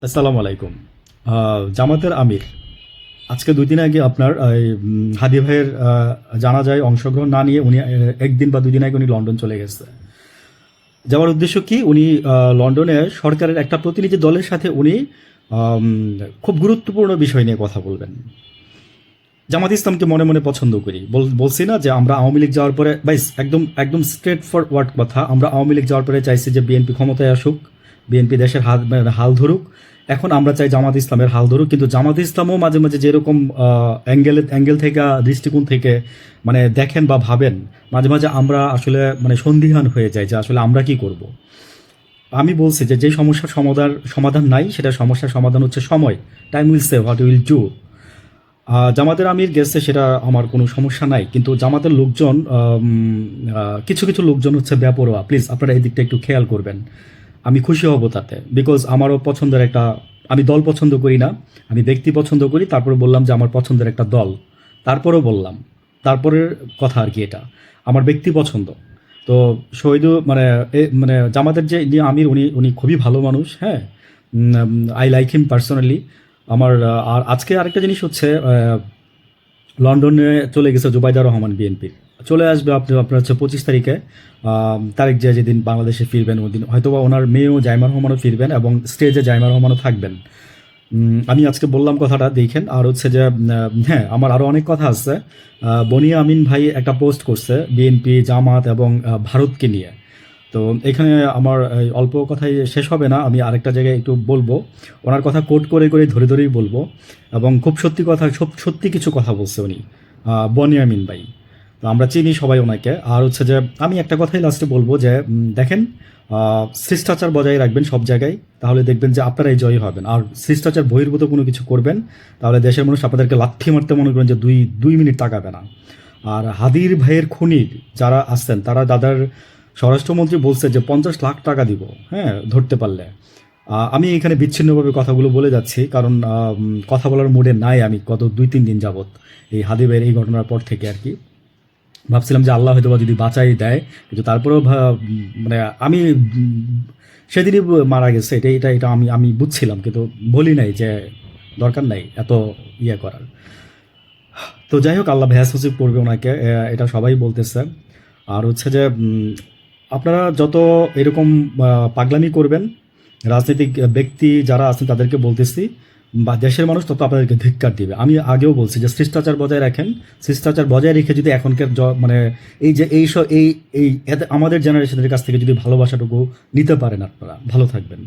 আসসালামু আলাইকুম। জামাতের আমির আজকে ২ দিন আগে আপনার হাদি ভাইয়ের জানাজায় অংশগ্রহণ না নিয়ে উনি ১ দিন বা ২ দিন আগে উনি লন্ডন চলে গেছে। যাওয়ার উদ্দেশ্য কি? উনি লন্ডনে সরকারের একটা প্রতিনিধি দলের সাথে উনি আম খুব গুরুত্বপূর্ণ বিষয় নিয়ে কথা বলবেন। জামাত ইসলামকে মনে, মনে পছন্দ করি। বলছি না যে আমরা আওয়ামী লীগ যাওয়ার পরে একদম স্ট্রেট ফরওয়ার্ড কথা। আমরা আওয়ামী লীগ যাওয়ার পরে চাইছি যে বিএনপি ক্ষমতায় আসুক, বিএনপি দেশের হাল ধরুক। এখন আমরা চাই জামাত ইসলামের হাল ধরুক। কিন্তু জামাত ইসলামও মাঝে, মাঝে যেরকম অ্যাঙ্গেল থেকে দৃষ্টিকোণ থেকে মানে দেখেন বা ভাবেন, মাঝে, মাঝে আমরা আসলে মানে সন্দিহান হয়ে যাই যে আসলে আমরা কি করব? আমি বলছি যে, সমস্যার সমাধান নাই, সেটা সমস্যার সমাধান হচ্ছে সময়। Time will say what will do. জামাতের আমির গেছে সেটা আমার কোনো সমস্যা নাই। কিন্তু জামাতের লোকজন কিছু, কিছু লোকজন হচ্ছে বেপরোয়া। প্লিজ আপনারা এই দিকটা একটু খেয়াল করবেন। আমি খুশি হব তাতে। বিকজ আমারও পছন্দের একটা আমি দল পছন্দ করি না। আমি ব্যক্তি পছন্দ করি। তারপরে বললাম যে আমার পছন্দের একটা দল। তারপরেও বললাম। তারপরের কথা আরকি এটা। আমার ব্যক্তি পছন্দ। তো মানে মানে জামাতের যে আমির উনি খুবই ভালো মানুষ, হ্যাঁ? I like him personally. আমার আর আজকে আরেকটা জিনিস হচ্ছে লন্ডনে চলে গেছে জুবাইদা রহমান বিএনপির। চলে আসবে আপনার হচ্ছে ২৫ তারিখে তারেক জিয়া যেদিন বাংলাদেশে ফিরবেন ওদিন হয়তোবা ওনার মেয়েও জাইমা রহমানও ফিরবেন এবং স্টেজে জাইমা রহমানও থাকবেন। আমি আজকে বললাম কথাটা দেখেন। আর হচ্ছে যে হ্যাঁ, আমার আরও অনেক কথা আছে। বনিয়া আমিন ভাই একটা পোস্ট করছে বিএনপি, জামাত এবং ভারতকে নিয়ে। তো এখানে আমার এই অল্প কথায় শেষ হবে না। আমি আরেকটা জায়গায় একটু বলবো। ওনার কথা কোট করে, করে ধরেই বলবো এবং খুব সত্যি কিছু কথা বলছে উনি। বনিয়ামিন ভাই। তো আমরা চিনি সবাই ওনাকে। আর হচ্ছে যে আমি একটা কথাই লাস্টে বলবো যে দেখেন শিষ্টাচার বজায় রাখবেন সব জায়গায়। তাহলে দেখবেন যে আপনারাই জয়ী হবেন। আর শিষ্টাচার বহির্ভূত কোনো কিছু করবেন, তাহলে দেশের মানুষ আপনাদেরকে লাথি মারতে মনে করেন যে ২ মিনিট তাকাবে না। আর হাদির ভাইয়ের খুনির যারা আছেন তারা দাদার স্বরাষ্ট্রমন্ত্রী বলছে যে ৫০ লাখ টাকা দিব, হ্যাঁ, ধরতে পারলে। আমি এখানে বিচ্ছিন্নভাবে কথাগুলো বলে যাচ্ছি কারণ কথা বলার মুডে নাই আমি গত ২-৩ দিন যাবৎ এই হাদি ভাইয়ের এই ঘটনার পর থেকে আর কি। ভাবছিলাম যে আল্লাহ হয়তো বা যদি বাঁচাই দেয়, কিন্তু তারপরেও মানে আমি সেদিনই মারা গেছে এটা এটা এটা আমি আমি বুঝছিলাম, কিন্তু বলি নাই যে দরকার নাই এত ইয়ে করার। তো যাই হোক, আল্লাহ ভ্যাস নসিব করবে ওনাকে, এটা সবাই বলতেছে। আর হচ্ছে যে আপনারা যত এরকম পাগলামি করবেন, রাজনৈতিক ব্যক্তি যারা আছেন তাদেরকে বলতেছি বা দেশের মানুষ তত আপনাদেরকে ধিক্কার দিবে। আমি আগেও বলছি যে শিষ্টাচার বজায় রাখেন। শিষ্টাচার বজায় রেখে যদি এখনকার মানে এই যে এই আমাদের জেনারেশনের কাছ থেকে যদি ভালোবাসাটুকু নিতে পারেন আপনারা, ভালো থাকবেন।